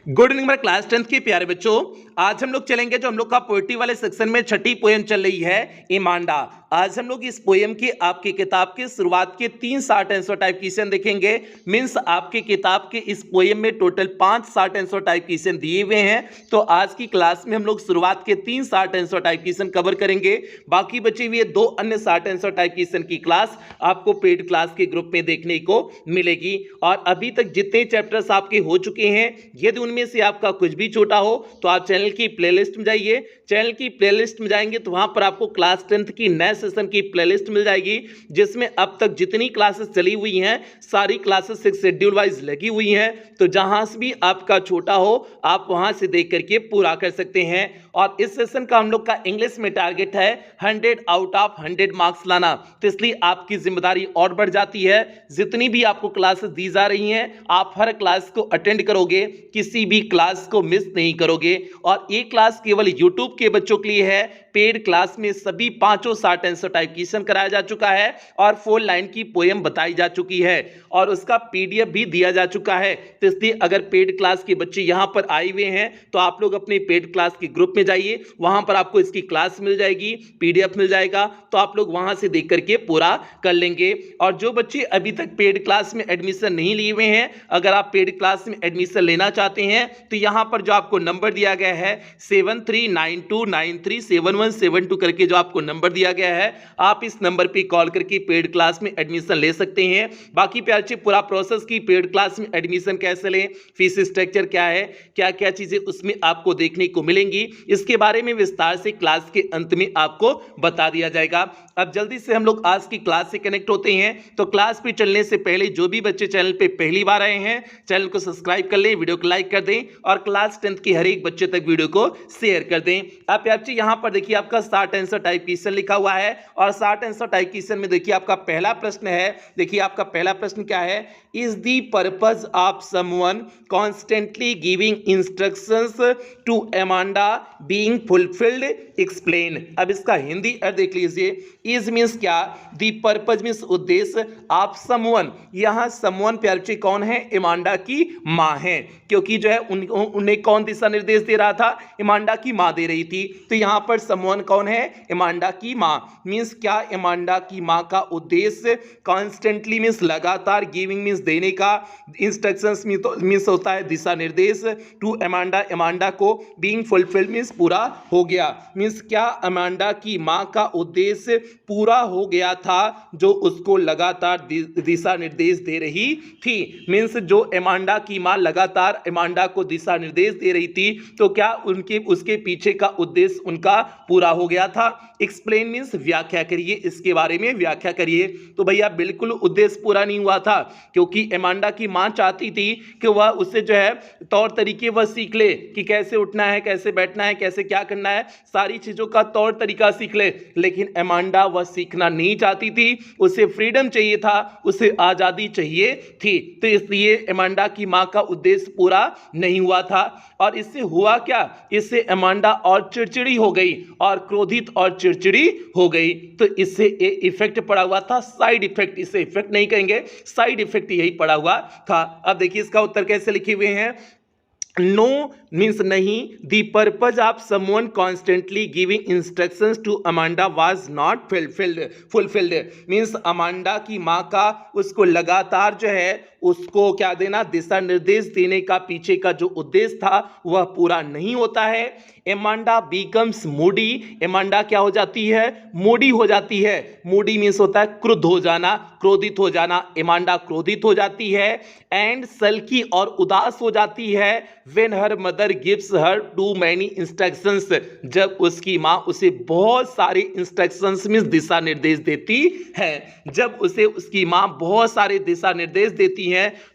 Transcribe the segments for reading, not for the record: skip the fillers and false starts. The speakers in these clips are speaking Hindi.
गुड इवनिंग मेरे क्लास 10th के प्यारे बच्चों। आज हम लोग चलेंगे जो हम लोग का पोएट्री वाले सेक्शन में छठी पोएम चल रही है इमांडा। आज हम लोग इस पोएम की आपकी किताब के शुरुआत के 3 शॉर्ट आंसर टाइप क्वेश्चन देखेंगे। मींस आपकी किताब के इस पोएम में total 5 short answer type question दिए हुए हैं। तो आज की क्लास में हम लोग शुरुआत के 3 short answer type question cover करेंगे। बाकी बचे हुए 2 अन्य शॉर्ट आंसर टाइप क्वेश्चन की क्लास आपको पेड क्लास के ग्रुप में देखने को मिलेगी। और अभी तक जितने चैप्टर्स आपके हो चुके हैं, यदि उनमें से आपका कुछ भी छोटा हो तो आप चैनल की प्लेलिस्ट में जाइए। चैनल की प्लेलिस्ट में जाएंगे तो वहां पर आपको क्लास 10th की नए सेशन की प्लेलिस्ट मिल जाएगी, जिसमें अब तक जितनी क्लासेस चली हुई हैं सारी क्लासेस एक शेड्यूल वाइज लगी हुई हैं। तो जहां से भी आपका छोटा हो आप वहां से देख करके पूरा कर सकते हैं। और इस सेशन का हम लोग का इंग्लिश में टारगेट है 100 आउट ऑफ 100 मार्क्स लाना। तो इसलिए आपकी जिम्मेदारी और बढ़ जाती है। जितनी भी आपको क्लासेस दी जा रही हैं आप हर क्लास को अटेंड करोगे, किसी भी क्लास को मिस नहीं करोगे। और ये क्लास केवल यूट्यूब के बच्चों के लिए है। पेड क्लास में सभी 5 शॉर्ट आंसर टाइप क्वेश्चन कराया जा चुका है और 4 लाइन की पोएम बताई जा चुकी है और उसका पीडीएफ भी दिया जा चुका है। तो इसलिए अगर पेड क्लास के बच्चे यहां पर आए हुए हैं तो आप लोग अपने पेड क्लास के ग्रुप में जाइए, वहां पर आपको इसकी क्लास मिल जाएगी, पीडीएफ मिल जाएगा। तो आप लोग वहां से देख करके पूरा कर लेंगे। और जो बच्चे अभी तक पेड क्लास में एडमिशन नहीं लिए हुए हैं, अगर आप पेड क्लास में एडमिशन लेना चाहते हैं तो यहां पर जो आपको नंबर दिया गया है 7392937172 करके जो आपको नंबर दिया गया है, आप इस नंबर पे कॉल करके पेड क्लास में एडमिशन ले सकते हैं। बाकी प्यारे पूरा प्रोसेस की पेड क्लास में एडमिशन कैसे लें, फीस स्ट्रक्चर क्या है, क्या क्या चीजें उसमें आपको देखने को मिलेंगी, इसके बारे में विस्तार से क्लास के अंत में आपको बता दिया जाएगा। अब जल्दी से हम लोग आज की क्लास से कनेक्ट होते हैं। तो क्लास पे चलने से पहले जो भी बच्चे चैनल पे पहली बार आए हैं चैनल को सब्सक्राइब कर लें, वीडियो को लाइक कर दें और क्लास 10th के हर एक बच्चे तक वीडियो को शेयर कर दें। आप बच्चे यहां पर देखिए आपका शॉर्ट आंसर टाइप क्वेश्चन लिखा हुआ है और शॉर्ट आंसर टाइप क्वेश्चन में देखिए आपका पहला प्रश्न है। देखिए आपका पहला प्रश्न क्या है, is the purpose of someone constantly giving instructions to Amanda being fulfilled, explain. अब इसका हिंदी अर्थ देख लीजिए। इज मींस क्या, द पर्पस मींस उद्देश्य, ऑफ समवन, यहां समवन प्यारे कौन है, इमांडा की मां है। क्योंकि जो है उन्हें कौन दिशा निर्देश दे रहा था, इमांडा की मां दे रही थी। तो यहां पर समवन कौन है, इमांडा की मां। मींस क्या, इमांडा की मां का उद्देश्य कॉन्स्टेंटली मींस लगातार, गिविंग मींस देने का, इंस्ट्रक्शंस मींस होता है दिशा निर्देश, टू अमांडा, इमांडा को, बीइंग फुलफिल्ड मींस पूरा हो गया। मींस क्या, अमांडा की मां का उद्देश्य पूरा हो गया था जो उसको लगातार दिशा निर्देश दे रही थी। मींस जो अमांडा की मां लगातार अमांडा को दिशा निर्देश दे रही थी तो क्या उनके उसके पीछे का उद्देश्य उनका पूरा हो गया था। एक्सप्लेन मींस व्याख्या करिए, इसके बारे में व्याख्या करिए। तो भैया बिल्कुल उद्देश्य पूरा नहीं हुआ था, क्योंकि अमांडा की मां चाहती थी कि वह उससे जो है तौर तरीके वह सीख ले कि कैसे उठना है, कैसे बैठना है, कैसे क्या करना है, सारी चीजों का तौर तरीका सीख ले। लेकिन अमांडा वह सीखना नहीं चाहती थी, उसे फ्रीडम चाहिए था, उसे आजादी चाहिए थी। तो इसलिए अमांडा की मां का उद्देश्य पूरा नहीं हुआ था। और इससे हुआ क्या, इससे अमांडा और चिड़चिड़ी हो गई और क्रोधित और चिड़चिड़ी हो गई। तो इससे एक इफेक्ट पड़ा हुआ था, साइड इफेक्ट, इसे इफेक्ट नहीं कहेंगे, साइड इफेक्ट यही पड़ा हुआ था। अब देखिए इसका उत्तर कैसे लिखे हुए हैं। नो मीन्स नहीं, the purpose of someone constantly giving instructions to Amanda was not fulfilled. Means Amanda की मां का उसको लगातार जो है उसको क्या देना, दिशा निर्देश देने का पीछे का जो उद्देश्य था वह पूरा नहीं होता है। अमांडा बिकम्स मूडी, अमांडा क्या हो जाती है, मूडी हो जाती है। मूडी मीन्स होता है क्रुद्ध हो जाना, क्रोधित हो जाना। अमांडा क्रोधित हो जाती है एंड सल्की और उदास हो जाती है when her mother gives her too many instructions, जब उसकी मां उसे बहुत सारे इंस्ट्रक्शंस मीन्स दिशा निर्देश देती है। जब उसे उसकी मां बहुत सारे दिशा निर्देश देती है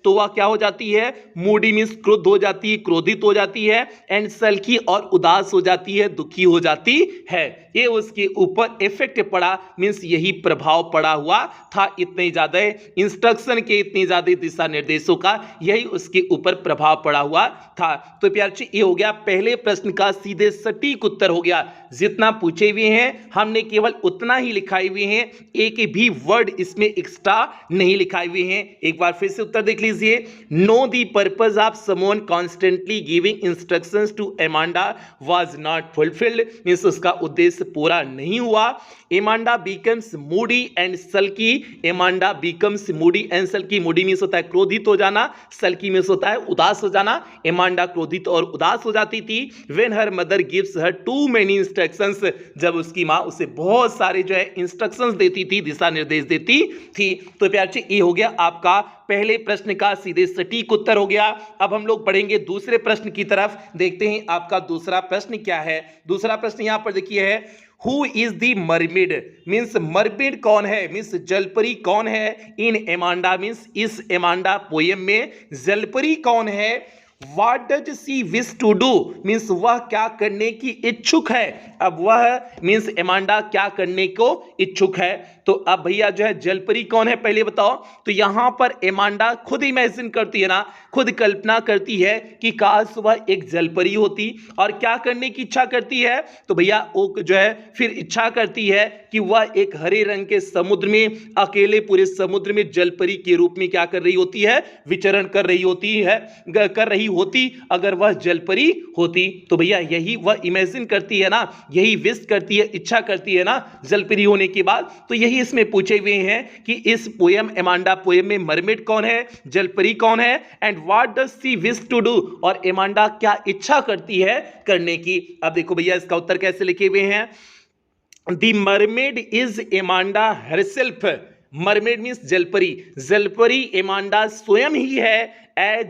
तो वह क्या हो जाती है, मूडी मीन्स क्रुद्ध हो जाती है, क्रोधित हो जाती है, एंड सल्की और उदास उदास हो जाती है, दुखी हो जाती है। ये उसके ऊपर इफेक्ट पड़ा, मीन्स यही प्रभाव पड़ा हुआ था। इतने ज्यादा इंस्ट्रक्शन के, इतने ज्यादा दिशा निर्देशों का यही उसके ऊपर प्रभाव पड़ा हुआ था। तो प्यारे ये हो गया पहले प्रश्न का सीधे सटीक उत्तर हो गया। जितना पूछे हुए हैं हमने केवल उतना ही लिखाए हुए हैं, एक भी वर्ड इसमें एक्स्ट्रा नहीं लिखाए हुए हैं। एक बार फिर से उत्तर देख लीजिए। No the purpose of someone constantly giving instructions to Amanda was not fulfilled, means उसका उद्देश्य पूरा नहीं हुआ। Amanda becomes moody and sulky, Amanda becomes moody and sulky. Moody means होता है क्रोधित हो जाना, सल्की मींस होता है उदास हो जाना। एमांडा क्रोधित और उदास हो जाती थी। When her mother gives her too many instructions, जब उसकी मां उसे बहुत सारे जो है इंस्ट्रक्शंस देती थी, दिशा निर्देश देती थी। तो प्यारे ये हो गया आपका पहले प्रश्न का सीधे सटीक उत्तर हो गया। अब हम लोग पढ़ेंगे दूसरे प्रश्न की तरफ। देखते हैं आपका दूसरा प्रश्न क्या है। दूसरा प्रश्न यहां पर देखिए है, who is the mermaid, means mermaid कौन है, मीन्स जलपरी कौन है इन एमांडा, मीन्स इस एमांडा पोएम में जलपरी कौन है। What does she wish to do, means वह क्या करने की इच्छुक है। अब वह मीन्स एमांडा क्या करने को इच्छुक है। तो अब भैया जो है जलपरी कौन है पहले बताओ। तो यहां पर एमांडा खुद इमेजिन करती है ना, खुद कल्पना करती है कि काश वह एक जलपरी होती, और क्या करने की इच्छा करती है। तो भैया वो जो है फिर इच्छा करती है कि वह एक हरे रंग के समुद्र में, अकेले पूरे समुद्र में जलपरी के रूप में क्या कर रही होती है, विचरण कर रही होती अगर वह जलपरी होती। तो भैया यही वह इमेजिन करती है ना, यही विश करती है, इच्छा करती है ना जलपरी होने के बाद। तो यही इसमें पूछे हुए हैं कि इस पोएम एमांडा पोएम में मरमेड कौन है, जलपरी कौन है, and what does she wish to do, और एमांडा क्या इच्छा करती है करने की। अब देखो भैया इसका उत्तर कैसे लिखे हुए हैं। The mermaid is Amanda herself, mermaid means जलपरी, जलपरी एमांडा स्वयं ही है।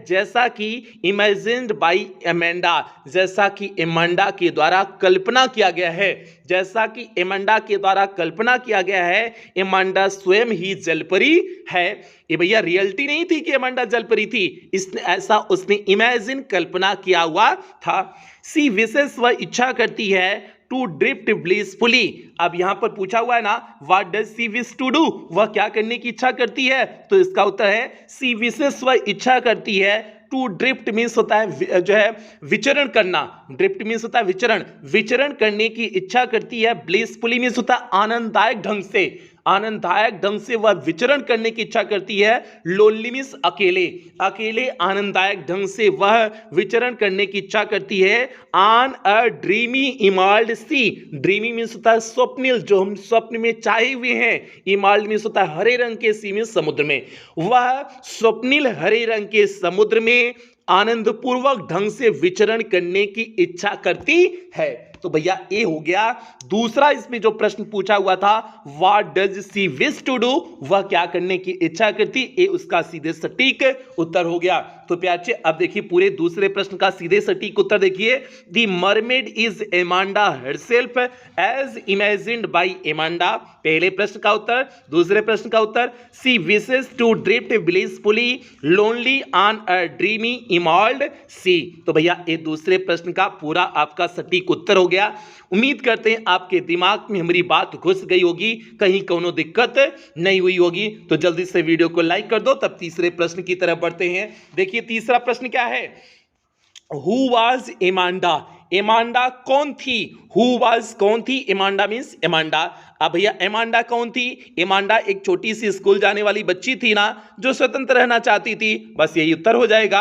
जैसा कि इमेजिन्ड बाई एमेंडा, जैसा कि एमांडा के द्वारा कल्पना किया गया है, जैसा कि एमांडा के द्वारा कल्पना किया गया है, एमांडा स्वयं ही जलपरी है। ये भैया रियलिटी नहीं थी कि एमांडा जलपरी थी, इसने ऐसा उसने इमेजिन कल्पना किया हुआ था। सी विशेष वह इच्छा करती है टू ड्रिफ्ट ब्लिसफुली। अब यहां पर पूछा हुआ है ना, what does she wish to do, वह क्या करने की इच्छा करती है। तो इसका उत्तर है सी विशेष वह इच्छा करती है टू ड्रिफ्ट मीन्स होता है जो है विचरण करना, ड्रिफ्ट मीन्स होता है विचरण, विचरण करने की इच्छा करती है। ब्लिसफुली मीन्स होता है आनंददायक ढंग से, आनंददायक ढंग से वह विचरण करने की इच्छा करती है। लोनली मीन्स अकेले, अकेले आनंददायक ढंग से वह विचरण करने की इच्छा करती है। On a dreamy emerald sea, dreamy means होता है स्वप्निल, जो हम स्वप्न में चाहे हुए हैं। इमाल्ड मीन्स होता है हरे रंग के, सी मीन्स समुद्र में, वह स्वप्निल हरे रंग के समुद्र में आनंदपूर्वक ढंग से विचरण करने की इच्छा करती है। तो भैया ये हो गया दूसरा इसमें जो प्रश्न पूछा हुआ था, what does she wish to do, वह क्या करने की इच्छा करती, ये उसका सीधे सटीक उत्तर हो गया। तो प्यारे अब देखिए पूरे दूसरे प्रश्न का सीधे सटीक उत्तर देखिए। The mermaid is Amanda herself as imagined by Amanda, पहले प्रश्न का उत्तर। दूसरे प्रश्न का उत्तर, she wishes to drift blissfully lonely on a dreamy emerald sea. तो भैया ये दूसरे प्रश्न का पूरा आपका सटीक उत्तर हो गया। उम्मीद करते हैं आपके दिमाग में हमारी बात घुस गई होगी, कहीं कोनो दिक्कत नहीं हुई होगी। तो जल्दी से वीडियो को लाइक कर दो, तब तीसरे प्रश्न की तरफ बढ़ते हैं। देखिए तीसरा प्रश्न क्या है, हु वाज एमांडा, एमांडा कौन थी, हु वाज कौन थी, एमांडा मीन्स एमांडा। अब भैया एमांडा कौन थी, एमांडा एक छोटी सी स्कूल जाने वाली बच्ची थी ना, जो स्वतंत्र रहना चाहती थी, बस यही उत्तर हो जाएगा।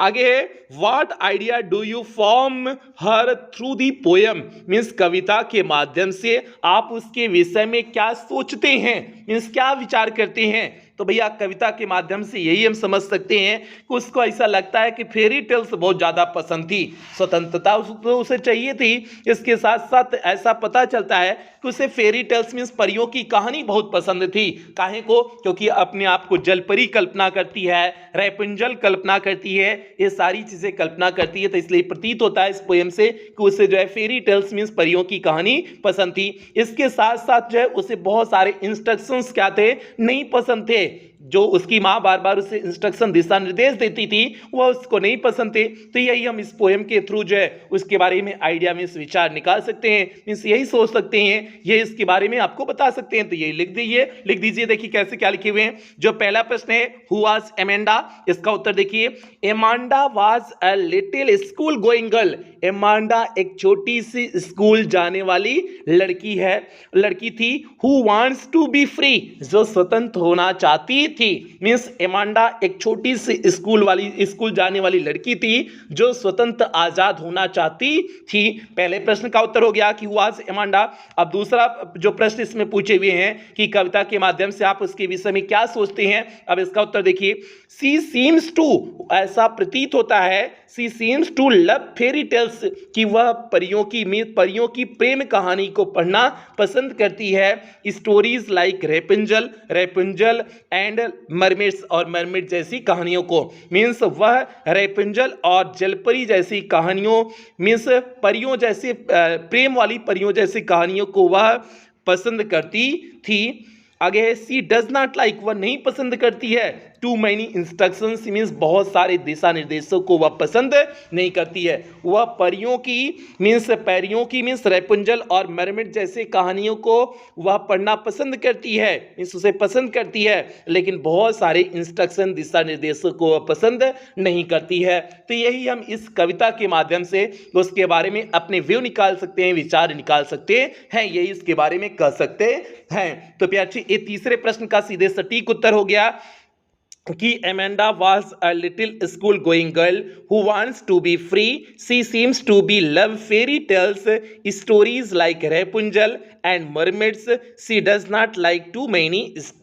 आगे what idea do you form her through the poem, means कविता के माध्यम से आप उसके विषय में क्या सोचते हैं, मीन्स क्या विचार करते हैं। तो भैया कविता के माध्यम से यही हम समझ सकते हैं कि उसको ऐसा लगता है कि फेरी टेल्स बहुत ज्यादा पसंद थी, स्वतंत्रता तो उसे चाहिए थी। इसके साथ साथ ऐसा पता चलता है कि उसे फेरी टेल्स मीन्स परियों की कहानी बहुत पसंद थी। काहे को, क्योंकि अपने आप को जलपरी कल्पना करती है, रैपुंजल कल्पना करती है, ये सारी चीजें कल्पना करती है। तो इसलिए प्रतीत होता है इस पोएम से कि उसे जो है फेरी टेल्स मीन्स परियों की कहानी पसंद थी। इसके साथ साथ जो है उसे बहुत सारे इंस्ट्रक्शंस क्या थे, नहीं पसंद थे। जो उसकी माँ बार बार उसे इंस्ट्रक्शन दिशा निर्देश देती थी वह उसको नहीं पसंद थे। तो यही हम इस पोएम के थ्रू जो है उसके बारे में आइडिया में विचार निकाल सकते हैं, मीन्स यही सोच सकते हैं, ये इसके बारे में आपको बता सकते हैं। तो यही लिख दीजिए। देखिए कैसे क्या लिखे हुए हैं। जो पहला प्रश्न है हु वाज एमेंडा, इसका उत्तर देखिए Amanda was a little school going girl. Amanda एक छोटी सी स्कूल जाने वाली लड़की थी। Who wants to be free, जो स्वतंत्र होना चाहती थी। मींस एमांडा एक छोटी सी स्कूल जाने वाली लड़की थी जो स्वतंत्र आजाद होना चाहती थी। पहले प्रश्न का उत्तर हो गया कि हु वाज एमांडा। अब दूसरा जो प्रश्न इसमें पूछे हुए हैं कि कविता के माध्यम से आप उसके विषय में क्या सोचते हैं। अब इसका उत्तर देखिए सी सीम्स टू, ऐसा प्रतीत होता है, she seems to love fairy tales, कि वह परियों की प्रेम कहानी को पढ़ना पसंद करती है। Stories like Rapunzel and mermaids, और मरमेड जैसी कहानियों को। मीन्स वह रेपुंजल और जलपरी जैसी कहानियों, मीन्स परियों जैसे प्रेम वाली परियों जैसी कहानियों को वह पसंद करती थी। आगे है सी डज नॉट लाइक, वह नहीं पसंद करती है टू मैनी इंस्ट्रक्शंस, मीन्स बहुत सारे दिशा निर्देशों को वह पसंद नहीं करती है। वह परियों की मीन्स रेपुंजल और मरमेड जैसे कहानियों को वह पढ़ना पसंद करती है, मीन्स उसे पसंद करती है, लेकिन बहुत सारे इंस्ट्रक्शन दिशा निर्देशों को वह पसंद नहीं करती है। तो यही हम इस कविता के माध्यम से उसके बारे में अपने व्यू निकाल सकते हैं, विचार निकाल सकते हैं, यही इसके बारे में कह सकते हैं। तो प्यारे ये तीसरे प्रश्न का सीधे सटीक उत्तर हो गया कि Amanda was a little school going girl who wants to be free. She seems to be love fairy tales, stories like Rapunzel and mermaids. She does not like too many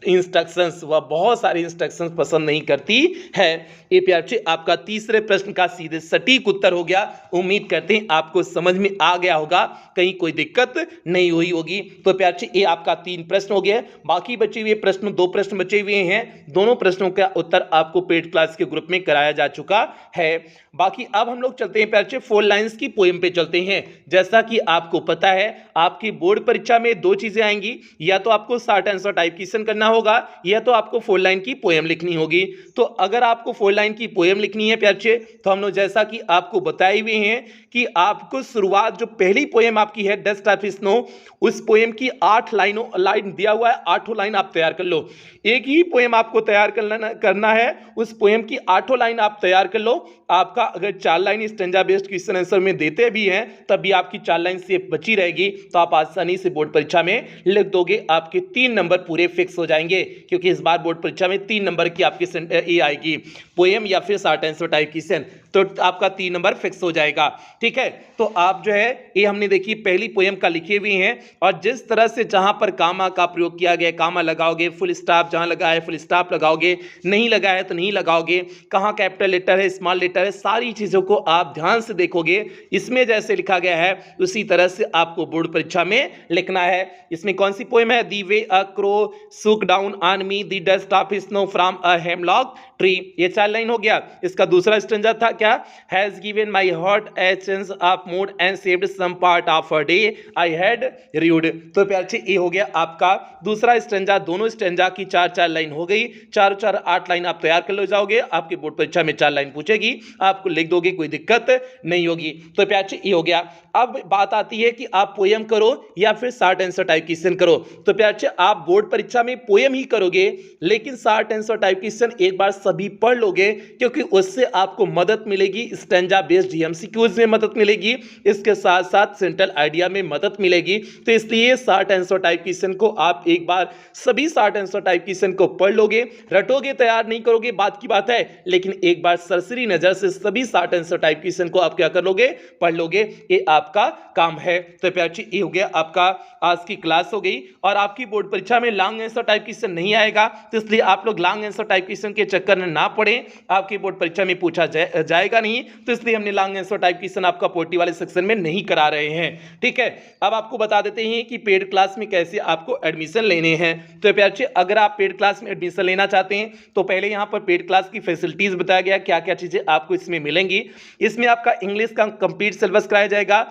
instructions. वह बहुत सारे इंस्ट्रक्शंस पसंद नहीं करती है। ये प्यारे आपका तीसरे प्रश्न का सीधे सटीक उत्तर हो गया। उम्मीद करते हैं आपको समझ में आ गया होगा, कहीं कोई दिक्कत नहीं हुई होगी। तो प्यारे ये आपका 3 प्रश्न हो गए। बाकी बचे हुए प्रश्न 2 प्रश्न बचे हुए हैं। दोनों प्रश्नों का उत्तर आपको पेड क्लास के ग्रुप में कराया जा चुका है। बाकी अब हम लोग चलते हैं प्यारे 4 लाइंस की पोएम पे चलते हैं। जैसा कि आपको पता है आपकी बोर्ड परीक्षा में 2 चीजें आएंगी, या तो आपको शॉर्ट आंसर टाइप क्वेश्चन करना होगा या तो आपको 4 लाइन की पोएम लिखनी होगी। तो अगर आपको 4 लाइन की पोएम लिखनी है प्यारे, तो हम लोग जैसा कि आपको बताए हुए हैं कि आपको शुरुआत जो पहली पोएम आपकी है डस्ट ऑफ स्नो, उस पोएम की 8 लाइन दिया हुआ है, 8 लाइन आप तैयार कर लो। एक ही पोएम आपको तैयार करना है, उस पोएम की 8 लाइन आप तैयार कर लो। आपका अगर 4 line stanza based question answer में देते भी हैं तब भी आपकी 4 लाइन से बची रहेगी, तो आप आसानी से बोर्ड परीक्षा में लिख दोगे। आपके 3 नंबर पूरे फिक्स हो जाएंगे, क्योंकि इस बार बोर्ड परीक्षा में 3 नंबर की आपकी ये आएगी पोएम या फिर शॉर्ट आंसर टाइप क्वेश्चन, तो आपका 3 नंबर फिक्स हो जाएगा। ठीक है, तो आप जो है ये हमने देखी पहली पोएम का लिखे हुए हैं, और जिस तरह से जहां पर कामा का प्रयोग किया गया, कामा लगाओगे, फुल स्टॉप जहां लगा है फुल स्टॉप लगाओगे, नहीं लगा है तो नहीं लगाओगे, कहां कैपिटल लेटर है स्मॉल लेटर है, सारी चीजों को आप ध्यान से देखोगे। इसमें जैसे लिखा गया है उसी तरह से आपको बोर्ड परीक्षा में लिखना है। इसमें कौन सी पोएम है? दी वे अ क्रो सुक down on me the dust of snow from a hemlock tree, ये 4 लाइन हो गया। इसका दूसरा स्टैंजा था क्या? Has given my heart a change of mood and saved some part of a day I had rued. तो प्यारे ये हो गया आपका दूसरा स्टैंजा। दोनों स्टैंजा की 4 लाइन हो गई। 4 8 लाइन आप तैयार कर लो जाओगे। आपके बोर्ड परीक्षा में 4 लाइन पूछेगी, आपको लिख दोगे, कोई दिक्कत नहीं होगी। तो प्यारे ये हो गया। अब बात आती है कि आप पोएम करो या फिर शॉर्ट आंसर टाइप क्वेश्चन करो। तो प्यारे आप बोर्ड परीक्षा में पोएम ही करोगे, लेकिन शॉर्ट आंसर टाइप क्वेश्चन एक बार सभी पढ़ लोगे, क्योंकि उससे आपको मदद मिलेगी, स्टैंजा बेस्ड एमसीक्यूज में मदद मिलेगी, इसके साथ साथ सेंट्रल आइडिया में मदद मिलेगी। तो इसलिए शॉर्ट आंसर टाइप क्वेश्चन को आप एक बार सभी शॉर्ट आंसर टाइप क्वेश्चन को पढ़ लोगे, रटोगे तैयार नहीं करोगे बात की बात है, लेकिन एक बार सरसरी नजर से सभी शॉर्ट आंसर टाइप क्वेश्चन को आप क्या कर लोगे? पढ़ लोगे। ये आपका काम है। तो प्यारे ये हो गया आपका आज की क्लास हो गई। और आपकी बोर्ड परीक्षा में लॉन्ग आंसर टाइप क्वेश्चन नहीं आएगा, तो इसलिए आप लोग लॉन्ग आंसर टाइप क्वेश्चन के चक्कर में ना पड़े। आपकी बोर्ड परीक्षा में पूछा जाएगा नहीं, तो इसलिए हमने लॉन्ग आंसर टाइप क्वेश्चन आपका पोटी वाले सेक्शन में नहीं करा रहे हैं। ठीक है, अब आपको बता देते हैं कि पेड क्लास में कैसे आपको एडमिशन लेने हैं। तो प्यारे अगर आप पेड क्लास में एडमिशन लेना चाहते हैं तो पहले यहाँ पर पेड क्लास की फैसिलिटीज बताया गया, क्या क्या चीजें आपको इसमें मिलेंगी। इसमें आपका इंग्लिश का कंप्लीट सिलेबस कराया जाएगा,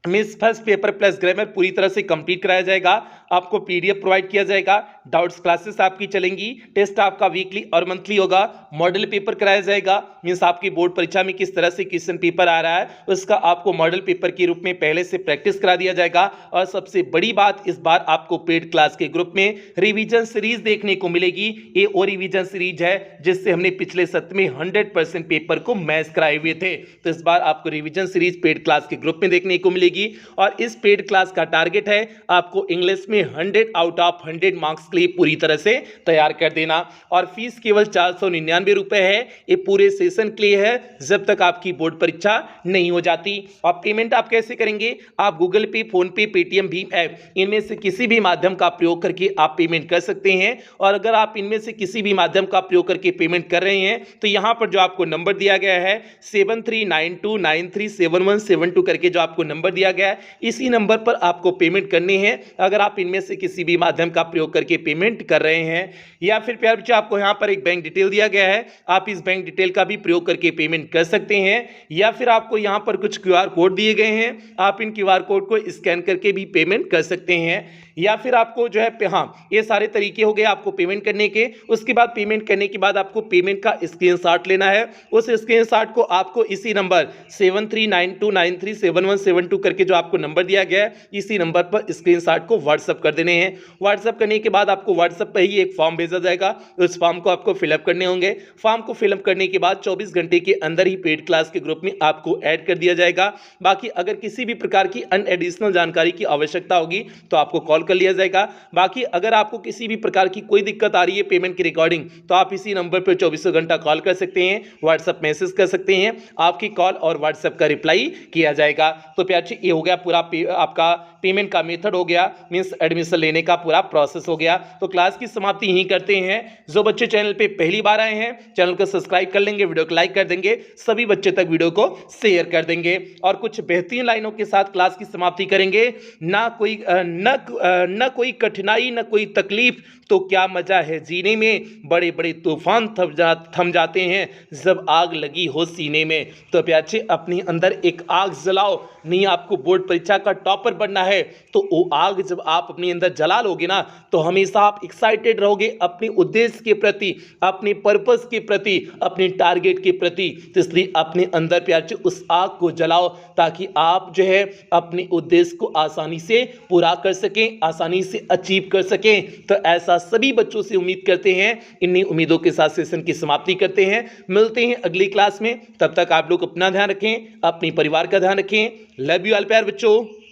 means first paper plus grammar पूरी तरह से कंप्लीट कराया जाएगा। आपको पीडीएफ प्रोवाइड किया जाएगा। डाउट्स क्लासेस आपकी चलेंगी। टेस्ट आपका वीकली और मंथली होगा। मॉडल पेपर कराया जाएगा। मीन्स आपकी बोर्ड परीक्षा में किस तरह से क्वेश्चन पेपर आ रहा है उसका आपको मॉडल पेपर के रूप में पहले से प्रैक्टिस करा दिया जाएगा। और सबसे बड़ी बात, इस बार आपको पेड क्लास के ग्रुप में रिवीजन सीरीज देखने को मिलेगी। ये वो रिवीजन सीरीज है जिससे हमने पिछले सत्र में 100% पेपर को मैच कराए हुए थे। तो इस बार आपको रिवीजन सीरीज पेड क्लास के ग्रुप में देखने को मिलेगी। और इस पेड क्लास का टारगेट है आपको इंग्लिश में 100 आउट ऑफ 100 मार्क्स के लिए पूरी तरह से तैयार कर देना। और फीस केवल 499 रुपए है। ये पूरे सेशन के लिए है जब तक आपकी बोर्ड परीक्षा नहीं हो जाती। और पेमेंट आप कैसे करेंगे? आप गूगल पे, फोन पे, पेटीएम, भीम ऐप इनमें से किसी भी माध्यम का प्रयोग करके आप पेमेंट कर सकते हैं। और अगर आप इनमें से किसी भी माध्यम का प्रयोग करके पेमेंट कर रहे हैं तो यहां पर जो आपको नंबर दिया गया है 7392937172 करके जो आपको नंबर दिया गया है, इसी नंबर पर आपको पेमेंट करनी है अगर आप इनमें से किसी भी माध्यम का प्रयोग करके पेमेंट कर रहे हैं। या फिर प्यारे बच्चों आपको यहां पर एक बैंक डिटेल दिया गया है, आप इस बैंक डिटेल का भी प्रयोग करके पेमेंट कर सकते हैं। या फिर आपको यहां पर कुछ क्यूआर कोड दिए गए हैं, आप इन क्यूआर कोड को स्कैन करके भी पेमेंट कर सकते हैं। या फिर आपको जो है हाँ, ये सारे तरीके हो गए आपको पेमेंट करने के। उसके बाद पेमेंट करने के बाद आपको पेमेंट का स्क्रीनशॉट लेना है। उस स्क्रीनशॉट को आपको इसी नंबर 7392937172 करके जो आपको नंबर दिया गया है, इसी नंबर पर स्क्रीनशॉट को व्हाट्सएप कर देने हैं। व्हाट्सएप करने के बाद आपको व्हाट्सएप पर ही एक फॉर्म भेजा जाएगा। उस फॉर्म को आपको फिलअप करने होंगे। फॉर्म को फिलअप करने के बाद 24 घंटे के अंदर ही पेड क्लास के ग्रुप में आपको ऐड कर दिया जाएगा। बाकी अगर किसी भी प्रकार की एडिशनल जानकारी की आवश्यकता होगी तो आपको कॉल कर लिया जाएगा। बाकी अगर आपको किसी भी प्रकार की कोई दिक्कत आ रही है पेमेंट की रिकॉर्डिंग, तो आप इसी नंबर पर 24 घंटा कॉल कर सकते हैं, व्हाट्सएप मैसेज कर सकते हैं। आपकी कॉल और व्हाट्सएप का रिप्लाई किया जाएगा। तो प्यारे ये हो गया पूरा आपका पेमेंट का मेथड हो गया, मींस एडमिशन लेने का पूरा प्रोसेस हो गया। तो क्लास की समाप्ति यहीं करते हैं। जो बच्चे चैनल पे पहली बार आए हैं चैनल को सब्सक्राइब कर लेंगे, वीडियो को लाइक कर देंगे, सभी बच्चे तक वीडियो को शेयर कर देंगे और कुछ बेहतरीन लाइनों के साथ क्लास की समाप्ति करेंगे। ना कोई कोई कठिनाई न कोई तकलीफ तो क्या मजा है जीने में, बड़े बड़े तूफान थम जाते हैं जब आग लगी हो सीने में। तो प्यारे अपने अंदर एक आग जलाओ। नहीं आपको बोर्ड परीक्षा का टॉपर बनना है तो वो आग जब आप अपने अंदर जला लोगे ना तो हमेशा आप एक्साइटेड रहोगे अपने उद्देश्य के प्रति, अपने पर्पस के प्रति, अपने टारगेट के प्रति। तो इसलिए अपने अंदर प्यारे उस आग को जलाओ ताकि आप जो है अपने उद्देश्य को आसानी से पूरा कर सकें, आसानी से अचीव कर सकें। तो ऐसा सभी बच्चों से उम्मीद करते हैं। इन्हीं उम्मीदों के साथ सेशन की समाप्ति करते हैं। मिलते हैं अगली क्लास में। तब तक आप लोग अपना ध्यान रखें, अपने परिवार का ध्यान रखें। लव यू ऑल प्यारे बच्चों।